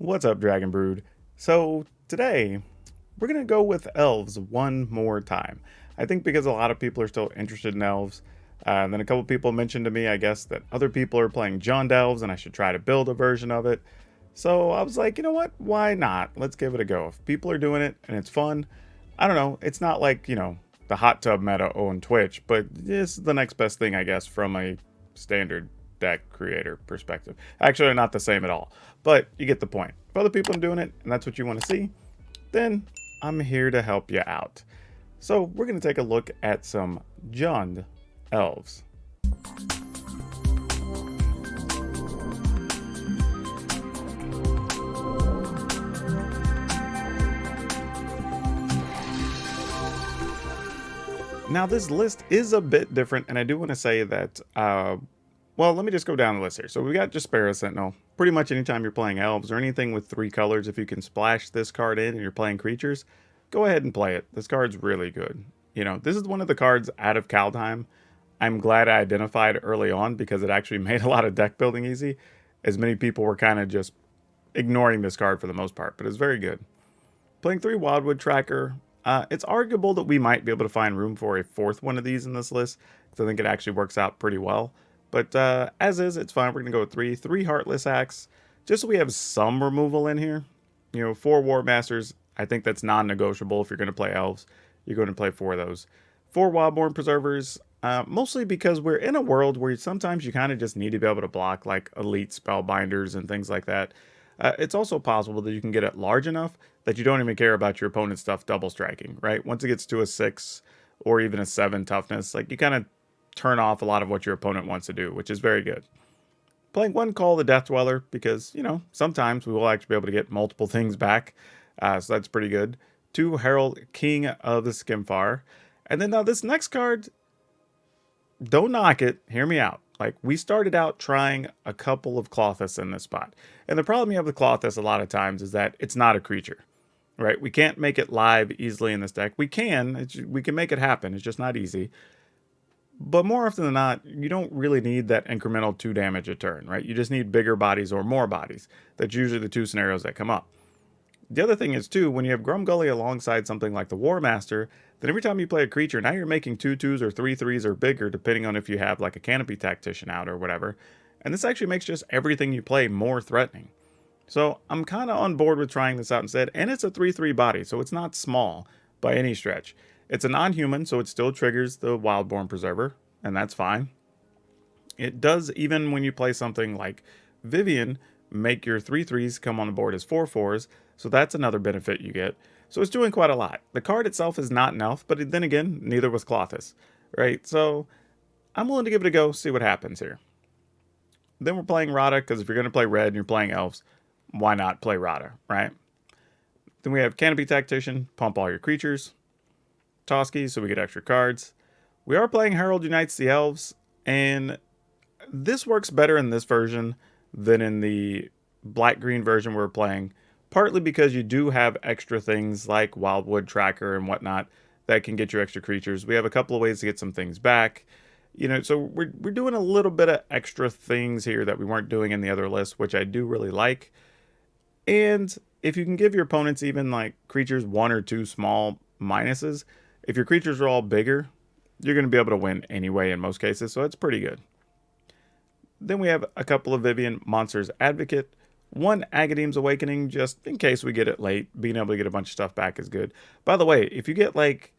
What's up, Dragon Brood? So, today, we're going to go with elves one more time. I think because a lot of people are still interested in elves. And then a couple people mentioned to me, I guess, that other people are playing Jund Elves and I should try to build a version of it. So I was like, you know what? Why not? Let's give it a go. If people are doing it and it's fun, I don't know. It's not like, the hot tub meta on Twitch, but it's the next best thing, I guess, from a standard deck creator perspective. Actually, they're not the same at all, but you get the point. If other people are doing it and that's what you want to see, then I'm here to help you out. So we're going to take a look at some Jund Elves. Now this list is a bit different, and I do want to say that, well, let me just go down the list here. So we got Jaspera Sentinel. Pretty much anytime you're playing elves or anything with 3 colors, if you can splash this card in and you're playing creatures, go ahead and play it. This card's really good. This is one of the cards out of Kaldheim I'm glad I identified early on because it actually made a lot of deck building easy, as many people were kind of just ignoring this card for the most part, but it's very good. Playing 3 Wildwood Tracker, it's arguable that we might be able to find room for a 4th one of these in this list, because I think it actually works out pretty well. But as is, it's fine. We're going to go with 3. 3 Heartless Axe, just so we have some removal in here. 4 War Masters, I think that's non-negotiable if you're going to play Elves. You're going to play 4 of those. 4 Wildborn Preservers, mostly because we're in a world where sometimes you kind of just need to be able to block like elite spellbinders and things like that. It's also possible that you can get it large enough that you don't even care about your opponent's stuff double striking, right? Once it gets to a 6 or even a 7 toughness, like you kind of turn off a lot of what your opponent wants to do, which is very good. Playing 1 Call the Death Dweller because, sometimes we will actually be able to get multiple things back. So that's pretty good. 2 Herald King of the Skimfar. And then now this next card, don't knock it. Hear me out. Like, we started out trying a couple of Klothys in this spot. And the problem you have with Klothys a lot of times is that it's not a creature, right? We can't make it live easily in this deck. We can make it happen. It's just not easy. But more often than not, you don't really need that incremental 2 damage a turn, right? You just need bigger bodies or more bodies. That's usually the 2 scenarios that come up. The other thing is, too, when you have Grumgully alongside something like the War Master, then every time you play a creature, now you're making 2/2s or 3/3s or bigger, depending on if you have like a Canopy Tactician out or whatever. And this actually makes just everything you play more threatening. So I'm kind of on board with trying this out instead. And it's a 3/3 body, so it's not small by any stretch. It's a non-human, so it still triggers the Wildborn Preserver, and that's fine. It does, even when you play something like Vivian, make your 3/3s come on the board as 4/4s, so that's another benefit you get. So it's doing quite a lot. The card itself is not an elf, but then again, neither was Klothys, right? So I'm willing to give it a go, see what happens here. Then we're playing Rada, because if you're going to play red and you're playing elves, why not play Rada, right? Then we have Canopy Tactician, pump all your creatures. Toski, so we get extra cards. We are playing Herald Unites the Elves, and this works better in this version than in the black-green version we're playing, partly because you do have extra things like Wildwood Tracker and whatnot that can get you extra creatures. We have a couple of ways to get some things back. So we're doing a little bit of extra things here that we weren't doing in the other list, which I do really like. And if you can give your opponents even like creatures 1 or 2 small minuses, if your creatures are all bigger, you're going to be able to win anyway in most cases, so it's pretty good. Then we have a couple of Vivian Monsters Advocate. 1 Agadeem's Awakening, just in case we get it late. Being able to get a bunch of stuff back is good. By the way, if you get like,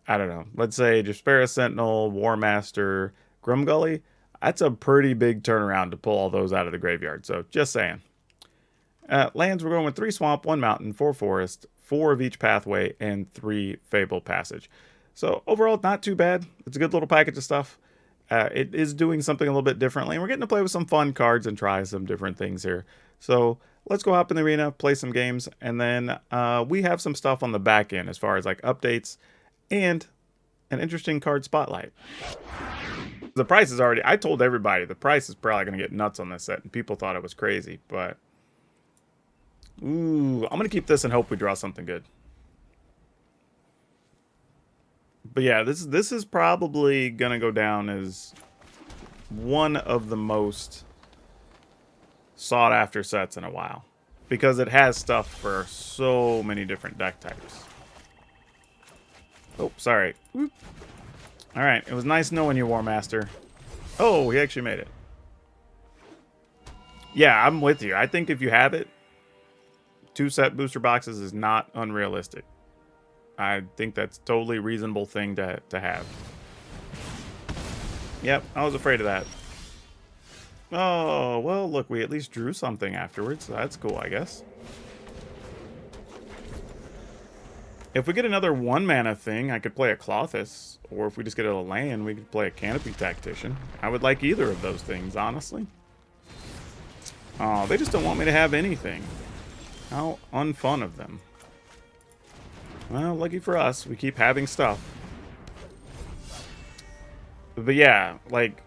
I don't know, let's say Jaspera Sentinel, War Master, Grumgully, that's a pretty big turnaround to pull all those out of the graveyard. So just saying. Lands, we're going with 3 Swamp, 1 Mountain, 4 Forest, 4 of each pathway, and 3 Fable Passage. So overall, not too bad. It's a good little package of stuff. It is doing something a little bit differently, and we're getting to play with some fun cards and try some different things here. So let's go hop in the arena, play some games, and then we have some stuff on the back end as far as like updates and an interesting card spotlight. The price is already, I told everybody the price is probably going to get nuts on this set, and people thought it was crazy, but ooh, I'm going to keep this and hope we draw something good. But yeah, this is probably gonna go down as one of the most sought after sets in a while. because it has stuff for so many different deck types. Oh, sorry. Whoop. All right, it was nice knowing you, War Master. Oh, he actually made it. Yeah, I'm with you. I think if you have it, 2 set booster boxes is not unrealistic. I think that's a totally reasonable thing to have. Yep, I was afraid of that. Oh, well, look, we at least drew something afterwards. So that's cool, I guess. If we get another 1-mana thing, I could play a Clothis. Or if we just get a land, we could play a Canopy Tactician. I would like either of those things, honestly. Oh, they just don't want me to have anything. How unfun of them. Well, lucky for us, we keep having stuff. But yeah, like,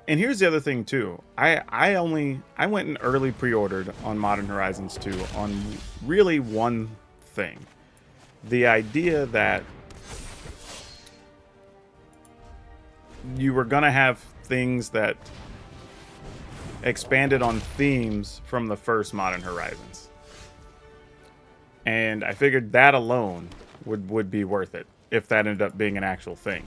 and here's the other thing too. I went and early pre-ordered on Modern Horizons 2 on really one thing. The idea that you were gonna have things that expanded on themes from the first Modern Horizons. And I figured that alone would be worth it if that ended up being an actual thing.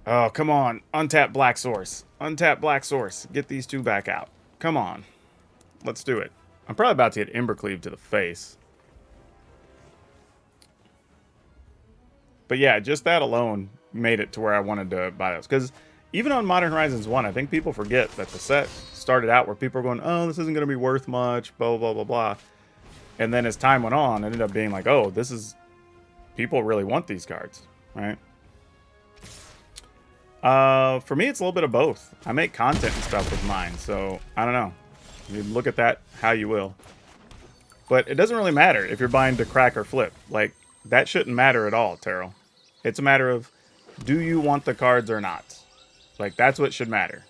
Oh, come on. Untap Black Source. Untap Black Source. Get these 2 back out. Come on. Let's do it. I'm probably about to get Embercleave to the face. But yeah, just that alone made it to where I wanted to buy those. Because even on Modern Horizons 1, I think people forget that the set started out where people were going, oh, this isn't going to be worth much, blah, blah, blah, blah. And then as time went on, it ended up being like, oh, this is... people really want these cards, right? For me, it's a little bit of both. I make content and stuff with mine, so I don't know. You look at that how you will. But it doesn't really matter if you're buying to crack or flip. Like, that shouldn't matter at all, Terrell. It's a matter of, do you want the cards or not? Like, that's what should matter.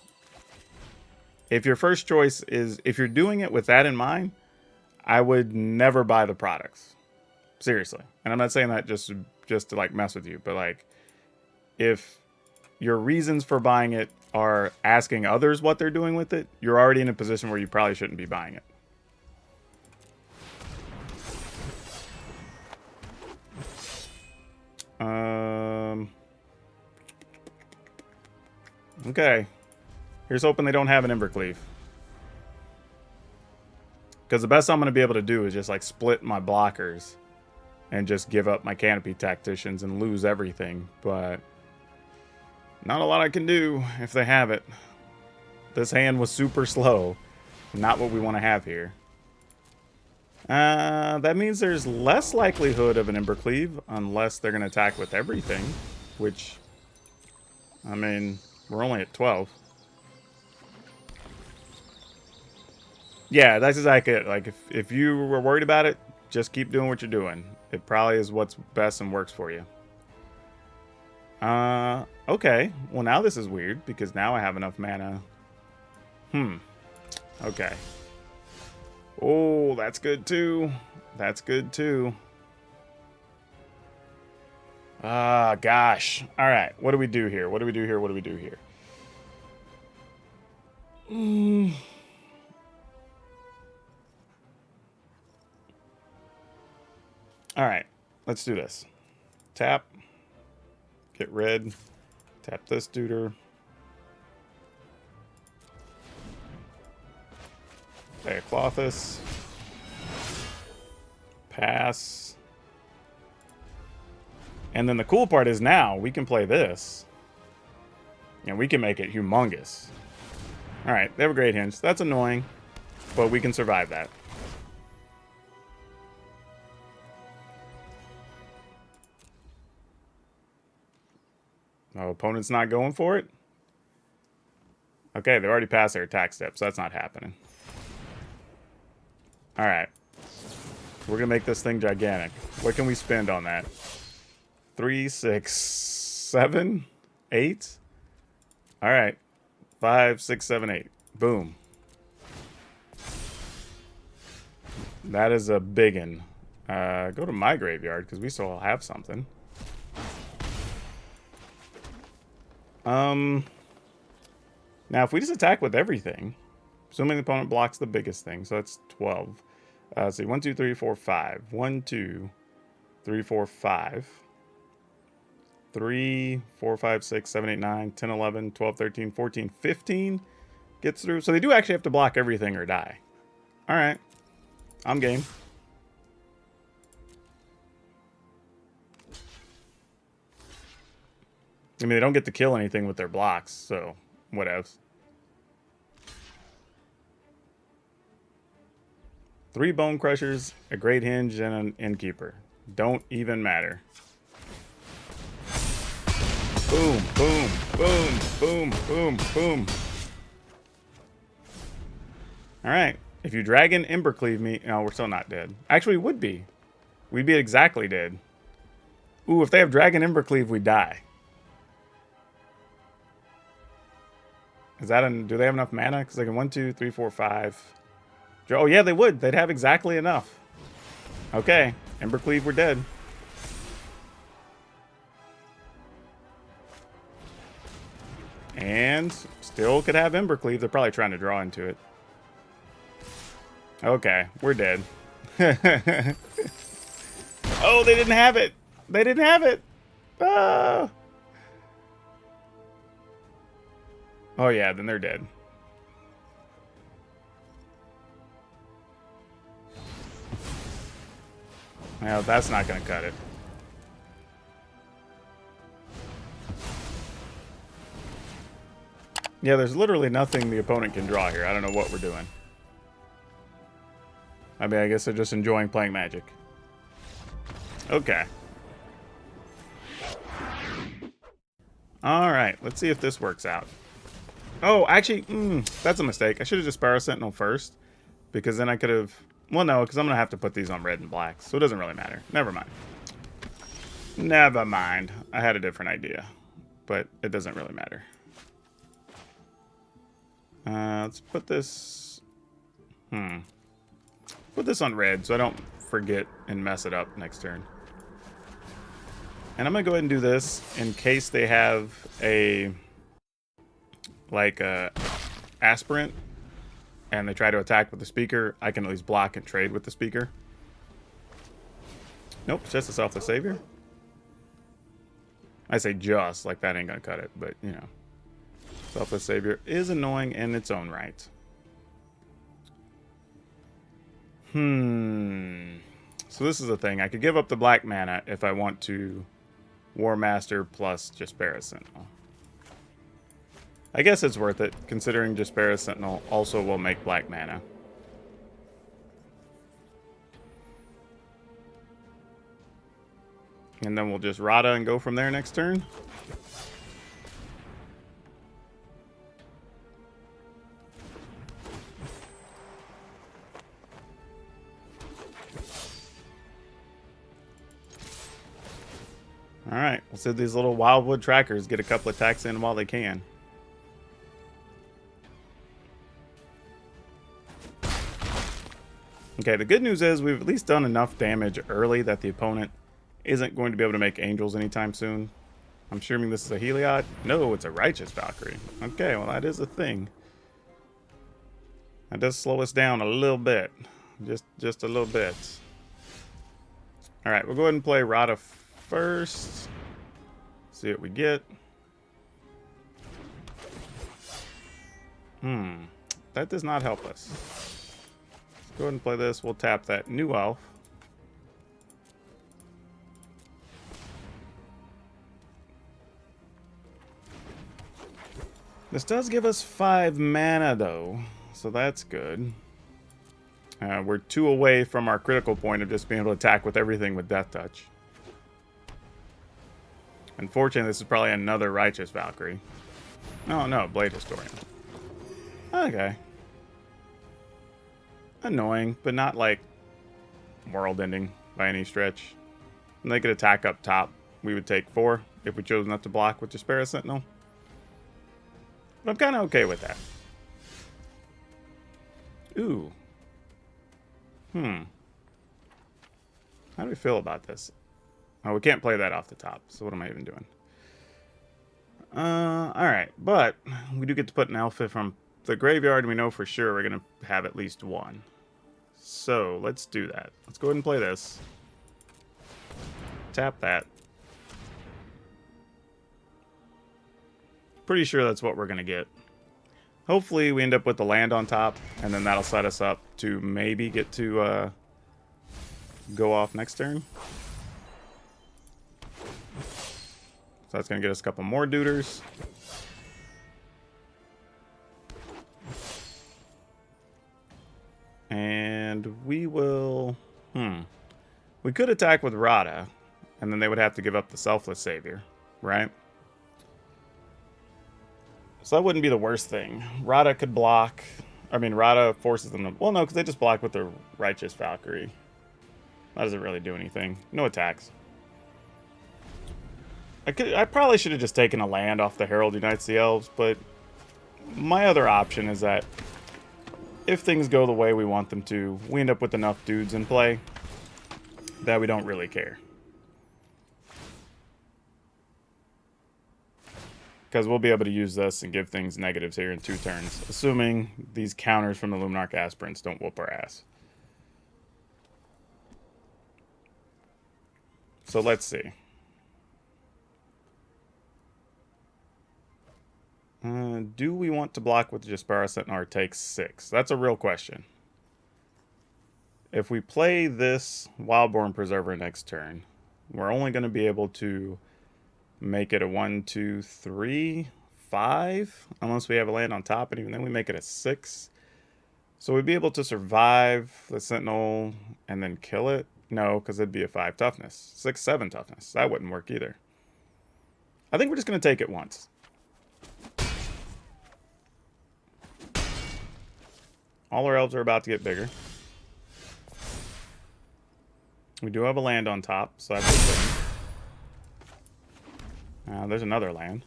If your first choice is, if you're doing it with that in mind, I would never buy the products. Seriously. And I'm not saying that just to like mess with you, but like, if your reasons for buying it are asking others what they're doing with it, you're already in a position where you probably shouldn't be buying it. Okay. Here's hoping they don't have an Embercleave. Because the best I'm going to be able to do is just like split my blockers and just give up my Canopy Tacticians and lose everything. But not a lot I can do if they have it. This hand was super slow. Not what we want to have here. That means there's less likelihood of an Embercleave unless they're going to attack with everything. Which, I mean, we're only at 12. Yeah, that's exactly it. Like, if you were worried about it, just keep doing what you're doing. It probably is what's best and works for you. Okay. Well, now this is weird, because now I have enough mana. Okay. Oh, that's good, too. That's good, too. Gosh. All right. What do we do here? What do we do here? What do we do here? All right. Let's do this. Tap. Get red. Tap this duder. Play a Clothis. Pass. And then the cool part is now we can play this. And we can make it humongous. Alright, they have a great hinge. That's annoying. But we can survive that. Oh, opponent's not going for it? Okay, they already passed their attack step, so that's not happening. Alright. We're going to make this thing gigantic. What can we spend on that? 3, 6, 7, 8? Alright. 5, 6, 7, 8. Boom. That is a biggin. Go to my graveyard, because we still have something. Now, if we just attack with everything, Assuming the opponent blocks the biggest thing, so that's 12. See, 1, 2, 3, 4, 5. 1, 2, 3, 4, 5. 3, 4, 5, 6, 7, 8, 9, 10, 11, 12, 13, 14, 15 gets through. So they do actually have to block everything or die. All right. I'm game. I mean, they don't get to kill anything with their blocks, so whatevs. 3 Bone Crushers, a Great Hinge, and an Innkeeper. Don't even matter. Boom, boom, boom, boom, boom, boom. Alright. If you Dragon Embercleave me... No, we're still not dead. Actually, we would be. We'd be exactly dead. Ooh, if they have Dragon Embercleave, we die. Is that an... Do they have enough mana? Because they can 1, 2, 3, 4, 5... Oh, yeah, they would. They'd have exactly enough. Okay. Embercleave, we're dead. And still could have Embercleave. They're probably trying to draw into it. Okay, we're dead. Oh, they didn't have it. They didn't have it. Ah. Oh, yeah, then they're dead. Well, that's not going to cut it. Yeah, there's literally nothing the opponent can draw here. I don't know what we're doing. I mean, I guess they're just enjoying playing Magic. Okay. Alright, let's see if this works out. Oh, actually, that's a mistake. I should have just Sparrow Sentinel first. Because then I could have... Well, no, because I'm going to have to put these on red and black. So it doesn't really matter. Never mind. Never mind. I had a different idea. But it doesn't really matter. Let's put this... Put this on red so I don't forget and mess it up next turn. And I'm going to go ahead and do this in case they have a... like a aspirant. And they try to attack with the speaker, I can at least block and trade with the speaker. Nope, it's just a Selfless Savior. I say just, like that ain't gonna cut it, but you know. Selfless Savior is annoying in its own right. So this is the thing. I could give up the black mana if I want to War Master plus Jaspera Sentinel. I guess it's worth it, considering Jaspera Sentinel also will make black mana. And then we'll just Rada and go from there next turn. Alright, we'll see these little Wildwood trackers get a couple attacks in while they can. Okay, the good news is we've at least done enough damage early that the opponent isn't going to be able to make angels anytime soon. I'm assuming this is a Heliod. No, it's a Righteous Valkyrie. Okay, well that is a thing. That does slow us down a little bit. Just a little bit. Alright, we'll go ahead and play Rada first. See what we get. That does not help us. Go ahead and play this. We'll tap that new elf. This does give us 5 mana, though, so that's good. We're 2 away from our critical point of just being able to attack with everything with Death Touch. Unfortunately, this is probably another Righteous Valkyrie. No, Blade Historian. Okay. Annoying, but not like world-ending by any stretch. And they could attack up top. We would take 4 if we chose not to block with Jaspera Sentinel. But I'm kind of okay with that. Ooh. How do we feel about this? Oh, we can't play that off the top, so what am I even doing? Alright, but we do get to put an elf from the graveyard, we know for sure we're going to have at least one. So let's do that. Let's go ahead and play this. Tap that. Pretty sure that's what we're going to get. Hopefully we end up with the land on top, and then that'll set us up to maybe get to go off next turn. So that's going to get us a couple more duders. And we will... We could attack with Rada, and then they would have to give up the Selfless Savior, right? So that wouldn't be the worst thing. Rada could block... I mean, Rada forces them to... Well, no, because they just block with their Righteous Valkyrie. That doesn't really do anything. No attacks. I probably should have just taken a land off the Herald Unites the Elves, but my other option is that if things go the way we want them to, we end up with enough dudes in play that we don't really care. Because we'll be able to use this and give things negatives here in 2 turns, assuming these counters from the Luminarch Aspirants don't whoop our ass. So let's see. Do we want to block with the Jaspera Sentinel or take 6? That's a real question. If we play this Wildborn Preserver next turn, we're only going to be able to make it a 1, 2, 3, 5, unless we have a land on top, and even then we make it a 6. So we'd be able to survive the Sentinel and then kill it? No, because it'd be a 5 toughness. 6, 7 toughness. That wouldn't work either. I think we're just going to take it once. All our elves are about to get bigger. We do have a land on top, so that's a thing. There's another land.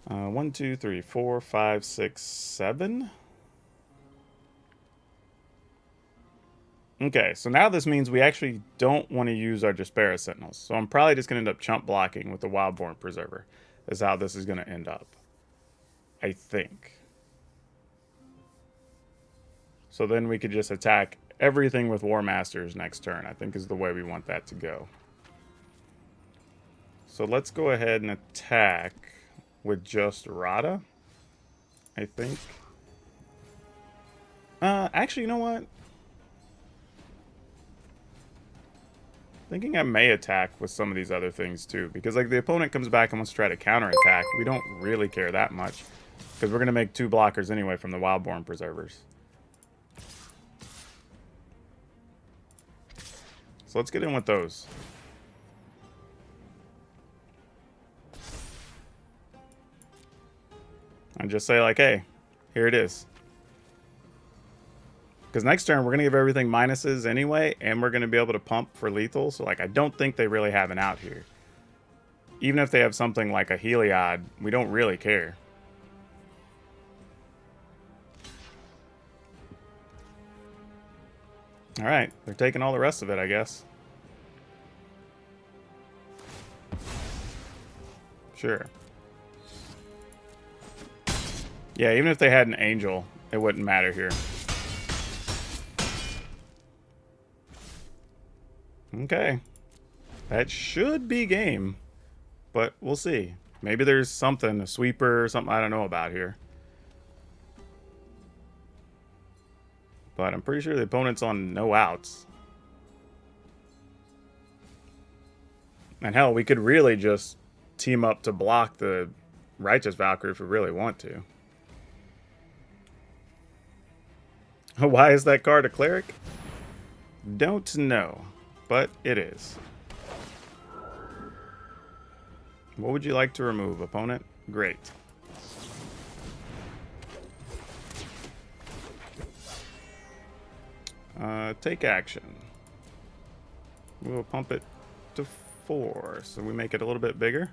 1, 2, 3, 4, 5, 6, 7. Okay, so now this means we actually don't want to use our Jaspera Sentinels. So I'm probably just going to end up chump blocking with the Wildborn Preserver. Is how this is going to end up. I think. So then we could just attack everything with War Masters next turn, I think is the way we want that to go. So let's go ahead and attack with just Rada, I think. Actually, you know what? Thinking I may attack with some of these other things too, because like the opponent comes back and wants to try to counterattack. We don't really care that much, because we're going to make 2 blockers anyway from the Wildborn Preservers. So let's get in with those. And just say like, hey, here it is. Because next turn we're going to give everything minuses anyway, and we're going to be able to pump for lethal. So like I don't think they really have an out here. Even if they have something like a Heliod, we don't really care. Alright, they're taking all the rest of it, I guess. Sure. Yeah, even if they had an angel, it wouldn't matter here. Okay. That should be game. But we'll see. Maybe there's something, a sweeper or something I don't know about here. But I'm pretty sure the opponent's on no outs. And hell, we could really just team up to block the Righteous Valkyrie if we really want to. Why is that card a cleric? Don't know, but it is. What would you like to remove, opponent? Great. Take action. We'll pump it to 4, so we make it a little bit bigger.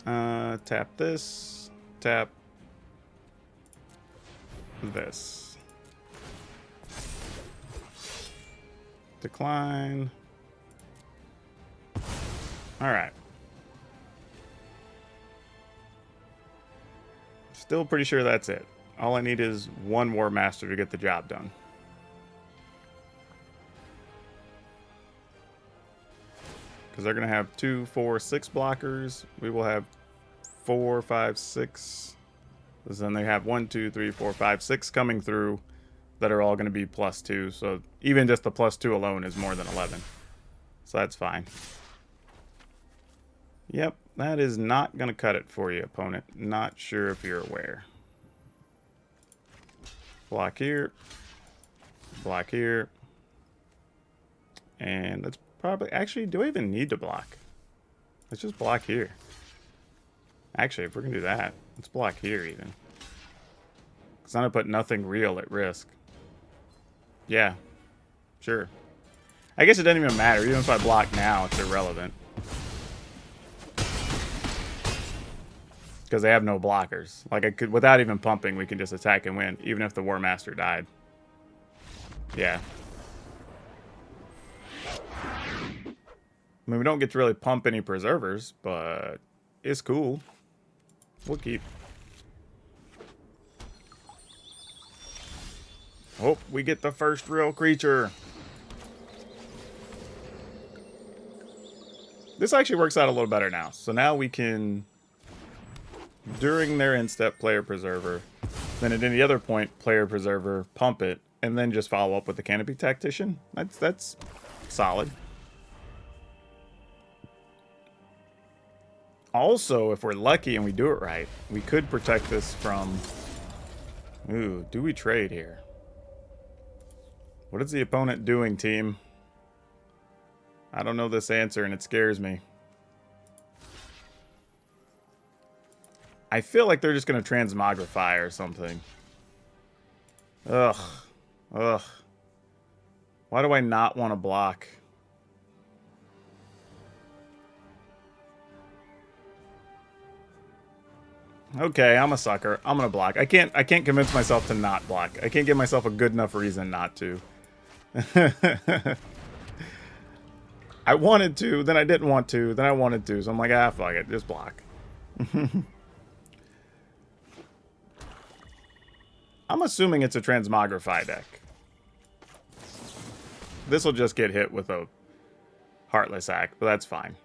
Tap this. Tap this. Decline. Alright. Still pretty sure that's it. All I need is one War Master to get the job done. Because they're going to have 2, 4, 6 blockers. We will have 4, 5, 6. Because then they have 1, 2, 3, 4, 5, 6 coming through that are all going to be +2. So even just the +2 alone is more than 11. So that's fine. Yep, that is not going to cut it for you, opponent. Not sure if you're aware. Block here. Block here. And let's probably... Actually, do I even need to block? Let's just block here. Actually, if we're going to do that, let's block here even. Because I'm going to put nothing real at risk. Yeah, sure. I guess it doesn't even matter. Even if I block now, it's irrelevant. Because they have no blockers. Like, I could, without even pumping, we can just attack and win, even if the War Master died. Yeah. I mean, we don't get to really pump any preservers, but it's cool. We'll keep. Oh, we get the first real creature. This actually works out a little better now. So now we can, during their end step, player preserver, then at any other point, player preserver, pump it, and then just follow up with the Canopy Tactician. That's solid. Also, if we're lucky and we do it right, we could protect this from... Ooh, do we trade here? What is the opponent doing, team? I don't know this answer, and it scares me. I feel like they're just going to transmogrify or something. Ugh. Ugh. Why do I not want to block? Okay, I'm a sucker. I'm gonna block. I can't convince myself to not block. I can't give myself a good enough reason not to. I wanted to, then I didn't want to, then I wanted to, so I'm like, ah, fuck it, just block. I'm assuming it's a Transmogrify deck. This will just get hit with a Heartless Act, but that's fine.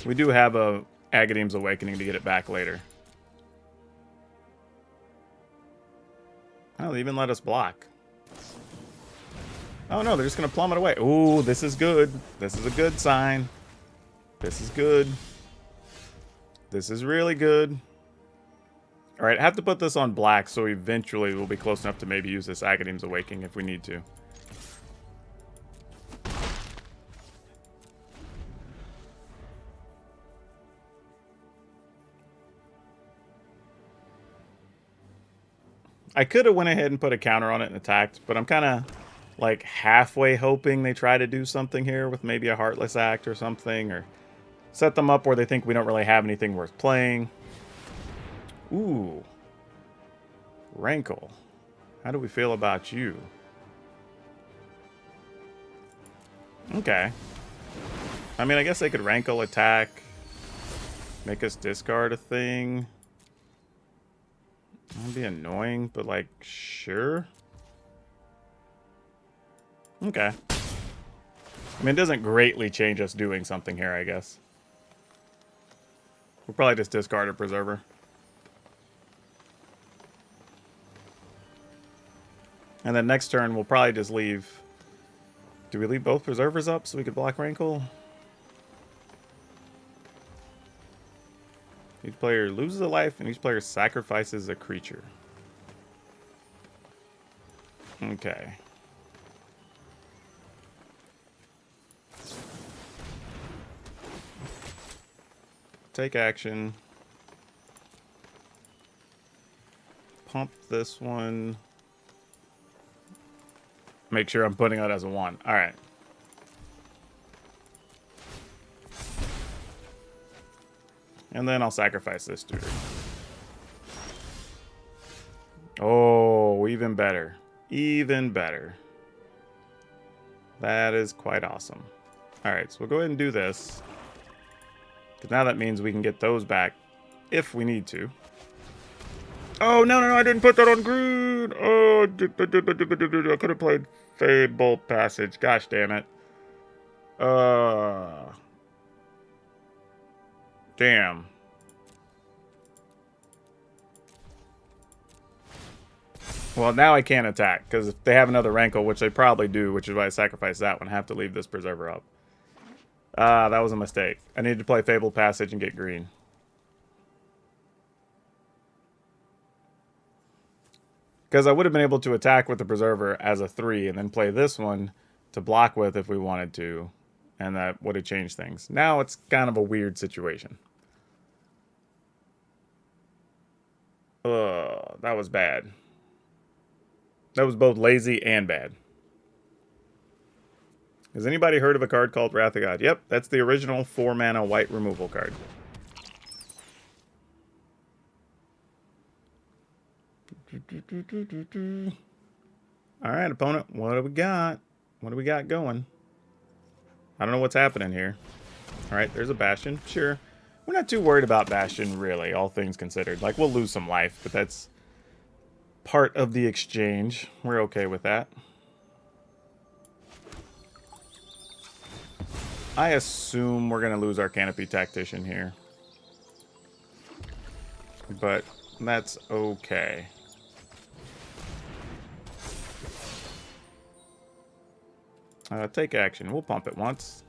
We do have a Agadeem's Awakening to get it back later. Oh, they even let us block. Oh no, they're just going to plummet away. Ooh, this is good. This is a good sign. This is good. This is really good. Alright, I have to put this on black so eventually we'll be close enough to maybe use this Agadeem's Awakening if we need to. I could have went ahead and put a counter on it and attacked, but I'm kind of like halfway hoping they try to do something here with maybe a Heartless Act or something, or set them up where they think we don't really have anything worth playing. Ooh. Rankle. How do we feel about you? Okay. I mean, I guess they could Rankle, attack, make us discard a thing. That'd be annoying, but like, sure. Okay. I mean, it doesn't greatly change us doing something here, I guess. We'll probably just discard a Preserver. And then next turn, we'll probably just leave... Do we leave both Preservers up so we could block Rankle? Each player loses a life, and each player sacrifices a creature. Okay. Take action. Pump this one. Make sure I'm putting it as a 1. Alright. And then I'll sacrifice this dude. Oh, even better. Even better. That is quite awesome. Alright, so we'll go ahead and do this. Because now that means we can get those back if we need to. Oh, no, I didn't put that on green. Oh, I could have played Fable Passage. Gosh damn it. Damn. Well, now I can't attack, because if they have another Rankle, which they probably do, which is why I sacrificed that one, I have to leave this Preserver up. That was a mistake. I needed to play Fabled Passage and get green. Because I would have been able to attack with the Preserver as a 3, and then play this one to block with if we wanted to, and that would have changed things. Now it's kind of a weird situation. That was bad. That was both lazy and bad. Has anybody heard of a card called Wrath of God? Yep, that's the original 4-mana white removal card. Alright, opponent, what do we got? What do we got going? I don't know what's happening here. Alright, there's a Bastion. Sure. We're not too worried about Bastion, really, all things considered. Like, we'll lose some life, but that's part of the exchange. We're okay with that. I assume we're going to lose our Canopy Tactician here. But that's okay. Take action. We'll pump it once.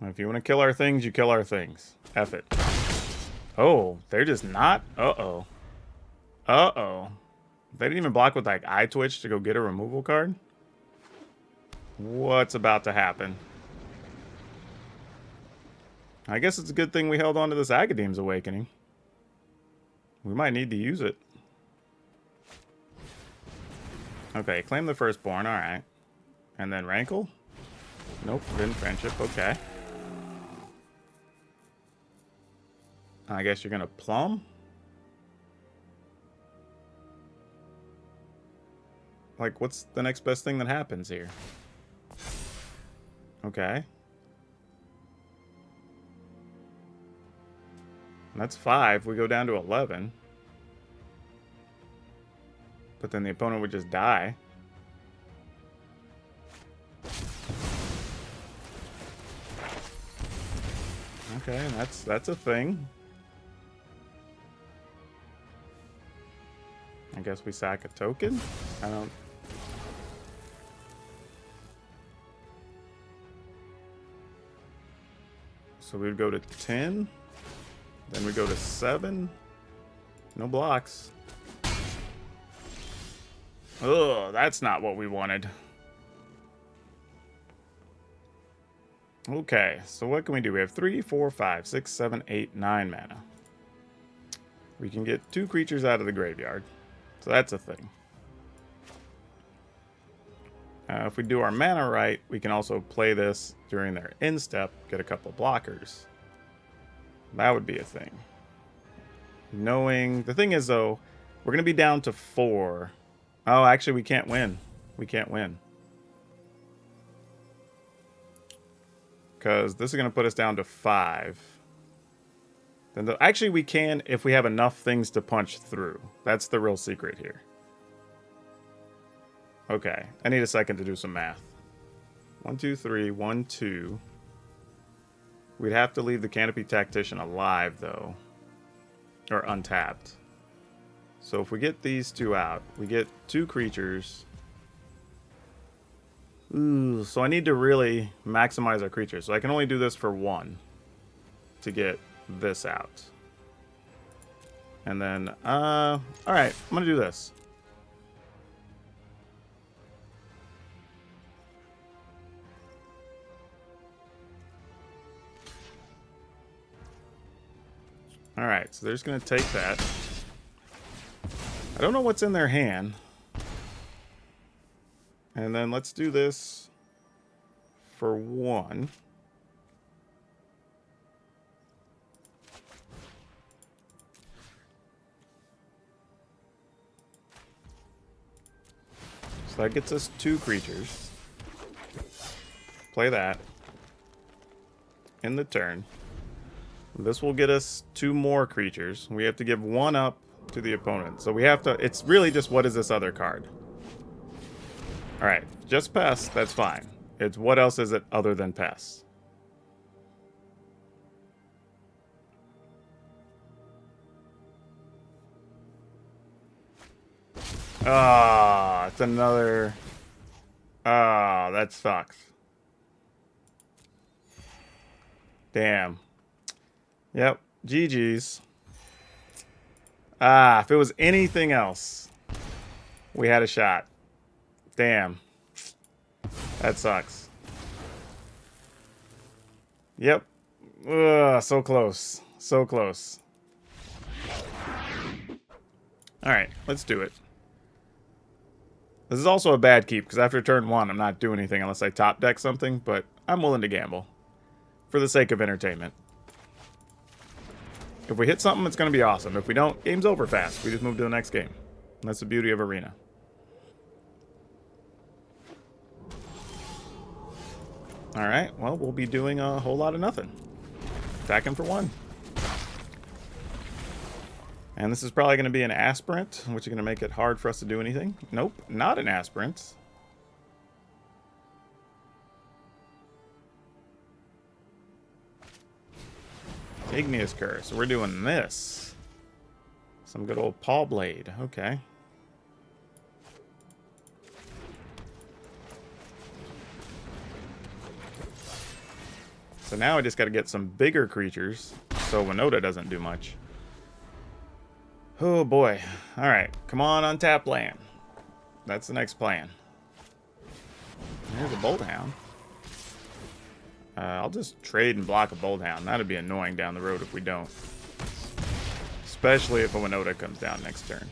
If you want to kill our things, you kill our things. F it. Oh, they're just not? Uh-oh. Uh-oh. They didn't even block with, like, Eye Twitch to go get a removal card? What's about to happen? I guess it's a good thing we held on to this Agadeem's Awakening. We might need to use it. Okay, claim the Firstborn, alright. And then Rankle? Nope, Forbidden Friendship, okay. I guess you're gonna Plum? Like, what's the next best thing that happens here? Okay. That's 5. We go down to 11. But then the opponent would just die. Okay, that's a thing. I guess we sack a token? I don't... So we'd go to 10. Then we go to 7. No blocks. Ugh, that's not what we wanted. Okay, so what can we do? We have 3, 4, 5, 6, 7, 8, 9 mana. We can get 2 creatures out of the graveyard. So that's a thing. If we do our mana right, we can also play this during their end step, get a couple blockers. That would be a thing. Knowing... The thing is, though, we're going to be down to 4. Oh, actually, we can't win. We can't win. Because this is going to put us down to 5. Then actually, we can if we have enough things to punch through. That's the real secret here. Okay, I need a second to do some math. 1, 2, 3, 1, 2. We'd have to leave the Canopy Tactician alive, though. Or untapped. So if we get these 2 out, we get 2 creatures. Ooh, so I need to really maximize our creatures. So I can only do this for 1 to get this out. And then, alright, I'm gonna do this. Alright, so they're just gonna take that. I don't know what's in their hand. And then let's do this for 1. So that gets us 2 creatures. Play that. In the turn. This will get us 2 more creatures. We have to give 1 up to the opponent. So we have to... It's really just what is this other card? Alright, just Pests, that's fine. It's what else is it other than Pests? Ah, it's another... Ah, that sucks. Damn. Yep, GG's. Ah, if it was anything else, we had a shot. Damn. That sucks. Yep. Ugh, so close. So close. Alright, let's do it. This is also a bad keep, because after turn 1, I'm not doing anything unless I top deck something, but I'm willing to gamble. For the sake of entertainment. If we hit something, it's going to be awesome. If we don't, game's over fast. We just move to the next game. And that's the beauty of Arena. Alright, well, we'll be doing a whole lot of nothing. Attacking for 1. And this is probably going to be an Aspirant, which is going to make it hard for us to do anything. Nope, not an Aspirant. Igneous Curse. We're doing this. Some good old Paw Blade. Okay. So now I just got to get some bigger creatures so Winota doesn't do much. Oh boy. Alright. Come on, untap land. That's the next plan. Here's a Bolt Hound. I'll just trade and block a Bolt Hound. That'd be annoying down the road if we don't. Especially if a Winota comes down next turn.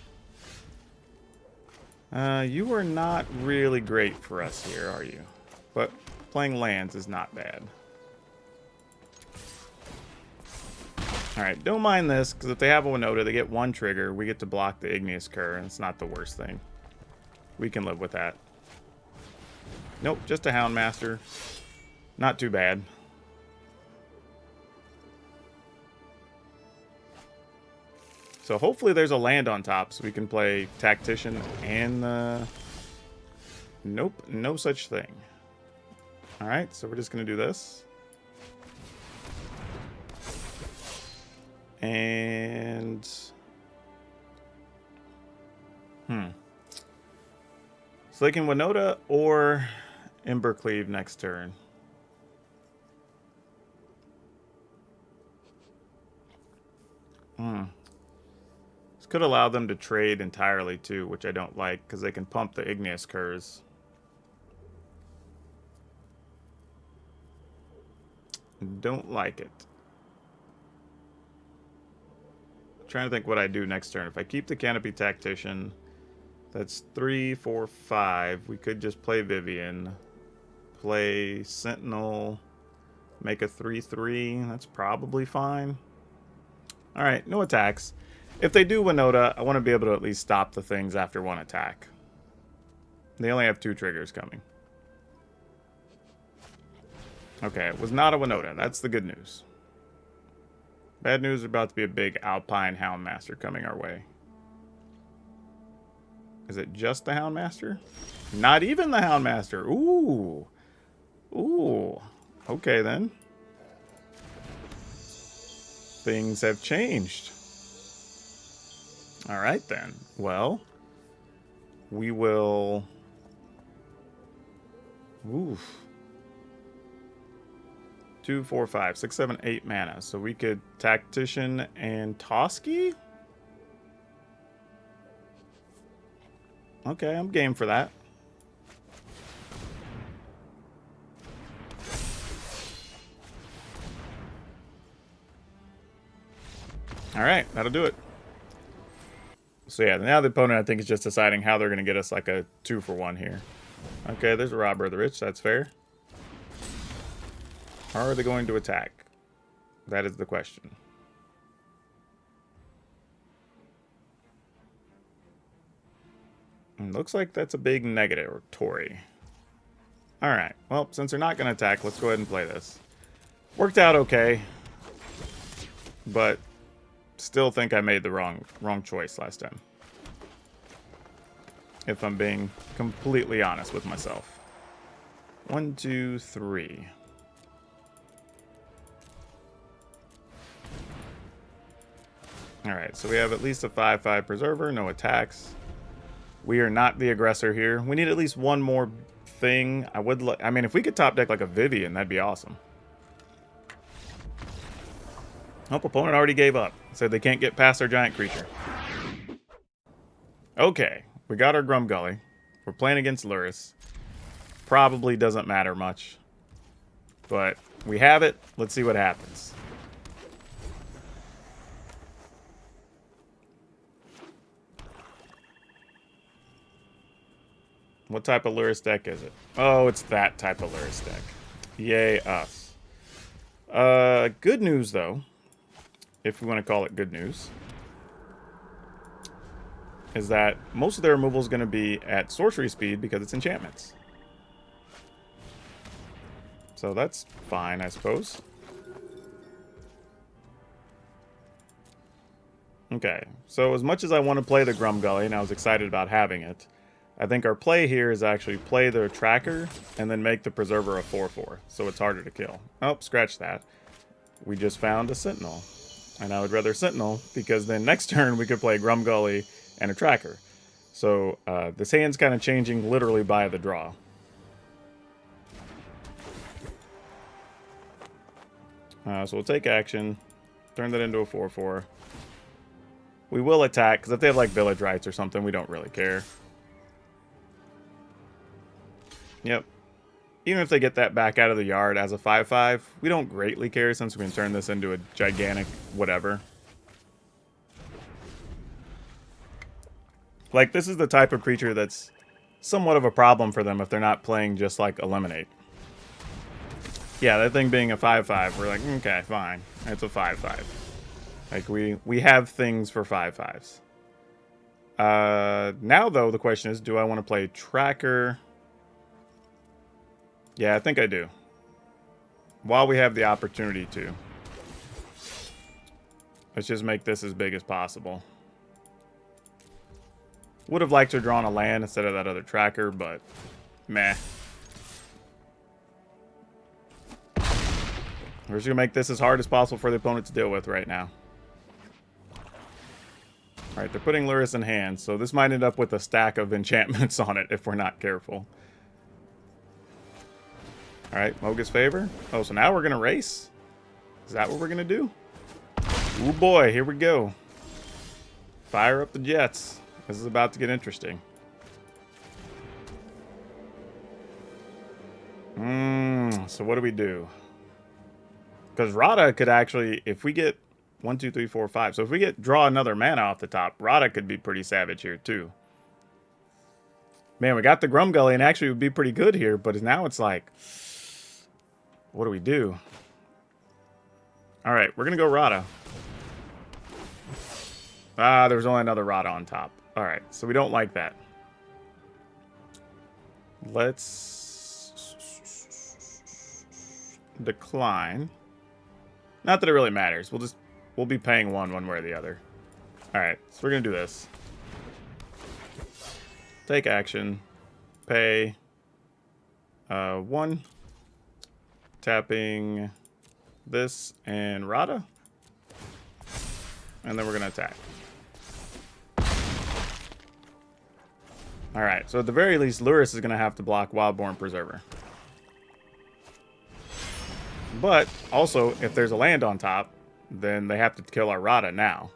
You are not really great for us here, are you? But playing lands is not bad. Alright, don't mind this, because if they have a Winota, they get 1 trigger. We get to block the Igneous Cur, and it's not the worst thing. We can live with that. Nope, just a Houndmaster. Not too bad. So hopefully there's a land on top so we can play Tactician and... Nope, no such thing. Alright, so we're just going to do this. And... So they can Winota or Embercleave next turn. This could allow them to trade entirely too, which I don't like, because they can pump the Igneous Curs. Don't like it. I'm trying to think what I do next turn. If I keep the Canopy Tactician, that's 3, 4, 5. We could just play Vivian, play Sentinel, make a 3/3. That's probably fine. Alright, no attacks. If they do Winota, I want to be able to at least stop the things after 1 attack. They only have 2 triggers coming. Okay, it was not a Winota. That's the good news. Bad news is about to be a big Alpine Houndmaster coming our way. Is it just the Houndmaster? Not even the Houndmaster. Ooh. Ooh. Okay, then. Things have changed. Alright, then. Well, we will... Oof. 2, 4, 5, 6, 7, 8 mana. So we could Tactician and Toski? Okay, I'm game for that. Alright, that'll do it. So yeah, now the opponent I think is just deciding how they're going to get us like a 2-for-1 here. Okay, there's a Robber of the Rich, that's fair. How are they going to attack? That is the question. Looks like that's a big negatory. Alright, well, since they're not going to attack, let's go ahead and play this. Worked out okay, but still think I made the wrong choice last time. If I'm being completely honest with myself. 1, 2, 3. Alright, so we have at least a 5/5 Preserver, no attacks. We are not the aggressor here. We need at least one more thing. I mean, if we could top deck like a Vivian, that'd be awesome. Nope, opponent already gave up. Said they can't get past our giant creature. Okay, we got our Grumgully. We're playing against Lurrus. Probably doesn't matter much. But we have it. Let's see what happens. What type of Lurrus deck is it? Oh, it's that type of Lurrus deck. Yay, us. Good news, though, if we want to call it good news, is that most of their removal is going to be at sorcery speed because it's enchantments. So that's fine, I suppose. Okay, so as much as I want to play the Grumgully, and I was excited about having it, I think our play here is actually play the Tracker and then make the Preserver a 4/4, so it's harder to kill. Oh, scratch that. We just found a Sentinel. And I would rather Sentinel, because then next turn we could play Grumgully and a Tracker. So this hand's kind of changing literally by the draw. So we'll take action, turn that into a 4/4. We will attack, because if they have like Village Rites or something, we don't really care. Yep. Even if they get that back out of the yard as a 5/5, we don't greatly care since we can turn this into a gigantic whatever. Like, this is the type of creature that's somewhat of a problem for them if they're not playing just like Eliminate. Yeah, that thing being a 5/5, we're like, okay, fine. It's a 5/5. Like, we have things for 5/5s. Now, though, the question is, do I want to play Tracker? Yeah, I think I do. While we have the opportunity to. Let's just make this as big as possible. Would have liked to have drawn a land instead of that other Tracker, but meh. We're just going to make this as hard as possible for the opponent to deal with right now. Alright, they're putting Lurrus in hand, so this might end up with a stack of enchantments on it if we're not careful. Alright, Moga's favor. Oh, so now we're going to race? Is that what we're going to do? Ooh boy, here we go. Fire up the jets. This is about to get interesting. So what do we do? Because Rada could actually, if we get 1, 2, 3, 4, 5. So if we draw another mana off the top, Rada could be pretty savage here too. Man, we got the Grumgully and actually would be pretty good here, but now it's like, what do we do? All right, we're going to go Rada. Ah, there's only another Rada on top. All right, so we don't like that. Let's decline. Not that it really matters. We'll be paying one way or the other. All right, so we're going to do this. Take action. Pay 1. Tapping this and Rada. And then we're going to attack. Alright, so at the very least, Lurrus is going to have to block Wildborn Preserver. But, also, if there's a land on top, then they have to kill our Rada now.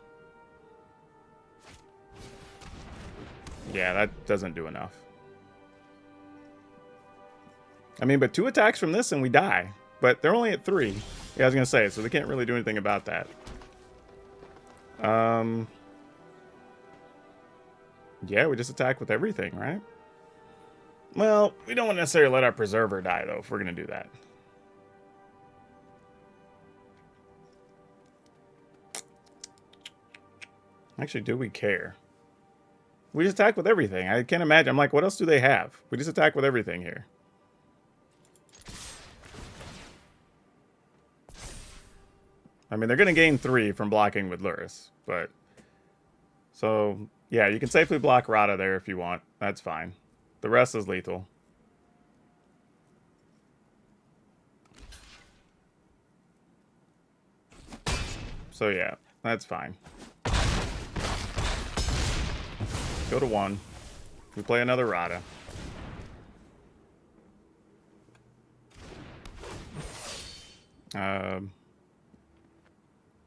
Yeah, that doesn't do enough. I mean, but 2 attacks from this and we die. But they're only at 3. Yeah, I was going to say, so they can't really do anything about that. Yeah, we just attack with everything, right? Well, we don't want to necessarily let our Preserver die, though, if we're going to do that. Actually, do we care? We just attack with everything. I can't imagine. I'm like, what else do they have? We just attack with everything here. I mean, they're going to gain 3 from blocking with Luris, but... So, yeah, you can safely block Rada there if you want. That's fine. The rest is lethal. So, yeah, that's fine. Go to 1. We play another Rada.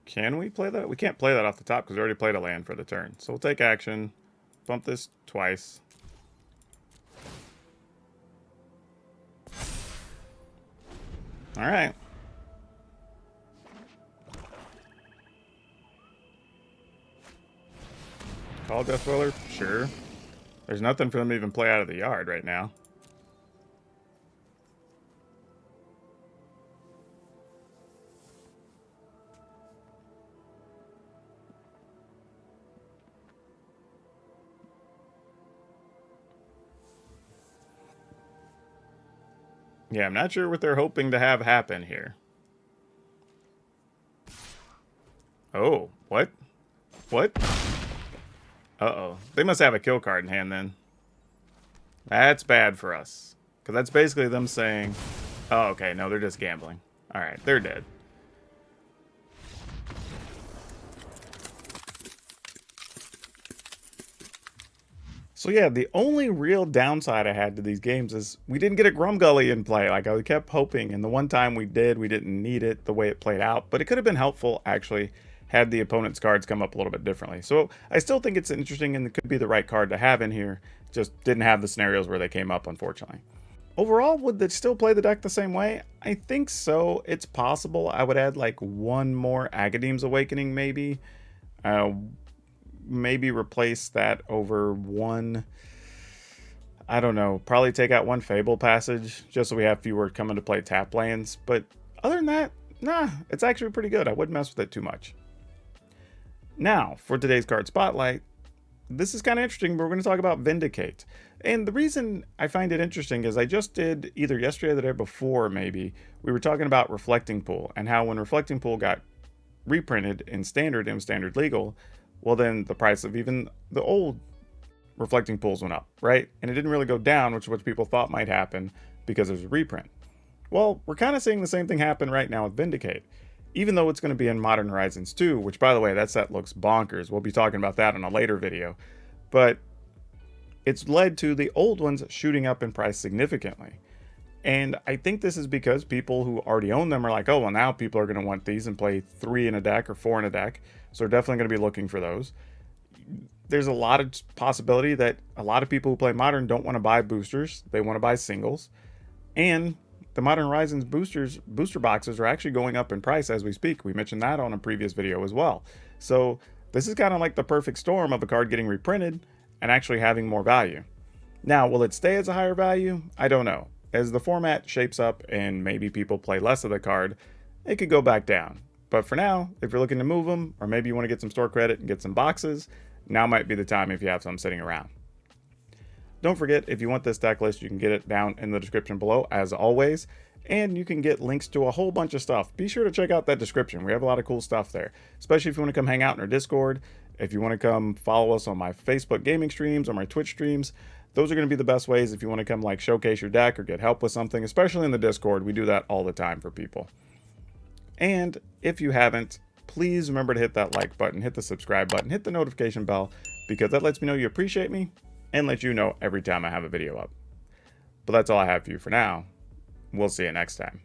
Can we play that? We can't play that off the top because we already played a land for the turn. So we'll take action. Bump this twice. Alright. Call Death Dweller? Sure. There's nothing for them to even play out of the yard right now. Yeah, I'm not sure what they're hoping to have happen here. Oh, what? What? Uh-oh. They must have a kill card in hand then. That's bad for us. Because that's basically them saying... Oh, okay. No, they're just gambling. Alright, they're dead. So yeah, the only real downside I had to these games is we didn't get a Grumgully in play. Like I kept hoping, and the one time we did, we didn't need it the way it played out. But it could have been helpful, actually, had the opponent's cards come up a little bit differently. So I still think it's interesting and it could be the right card to have in here. Just didn't have the scenarios where they came up, unfortunately. Overall, would they still play the deck the same way? I think so. It's possible. I would add like one more Agadeem's Awakening, maybe. Maybe replace that over one, I don't know, probably take out one Fable Passage just so we have fewer coming to play tap lands. But other than that, nah, it's actually pretty good. I wouldn't mess with it too much. Now, for today's card spotlight, this is kind of interesting, but we're going to talk about Vindicate. And the reason I find it interesting is I just did, either yesterday or the day before maybe, we were talking about Reflecting Pool and how when Reflecting Pool got reprinted in Standard and Standard Legal, well then the price of even the old Reflecting Pools went up, right? And it didn't really go down, which is what people thought might happen because there's a reprint. Well, we're kind of seeing the same thing happen right now with Vindicate, even though it's going to be in Modern Horizons 2, which by the way, that set looks bonkers. We'll be talking about that in a later video. But it's led to the old ones shooting up in price significantly. And I think this is because people who already own them are like, oh, well, now people are going to want these and play 3 in a deck or 4 in a deck. So they're definitely going to be looking for those. There's a lot of possibility that a lot of people who play Modern don't want to buy boosters. They want to buy singles. And the Modern Horizons booster boxes are actually going up in price as we speak. We mentioned that on a previous video as well. So this is kind of like the perfect storm of a card getting reprinted and actually having more value. Now, will it stay as a higher value? I don't know. As the format shapes up and maybe people play less of the card, it could go back down. But for now, if you're looking to move them, or maybe you want to get some store credit and get some boxes, now might be the time if you have some sitting around. Don't forget, if you want this deck list, you can get it down in the description below, as always. And you can get links to a whole bunch of stuff. Be sure to check out that description. We have a lot of cool stuff there, especially if you want to come hang out in our Discord. If you want to come follow us on my Facebook gaming streams or my Twitch streams, those are going to be the best ways if you want to come like showcase your deck or get help with something, especially in the Discord. We do that all the time for people. And if you haven't, please remember to hit that like button, hit the subscribe button, hit the notification bell, because that lets me know you appreciate me and lets you know every time I have a video up. But that's all I have for you for now. We'll see you next time.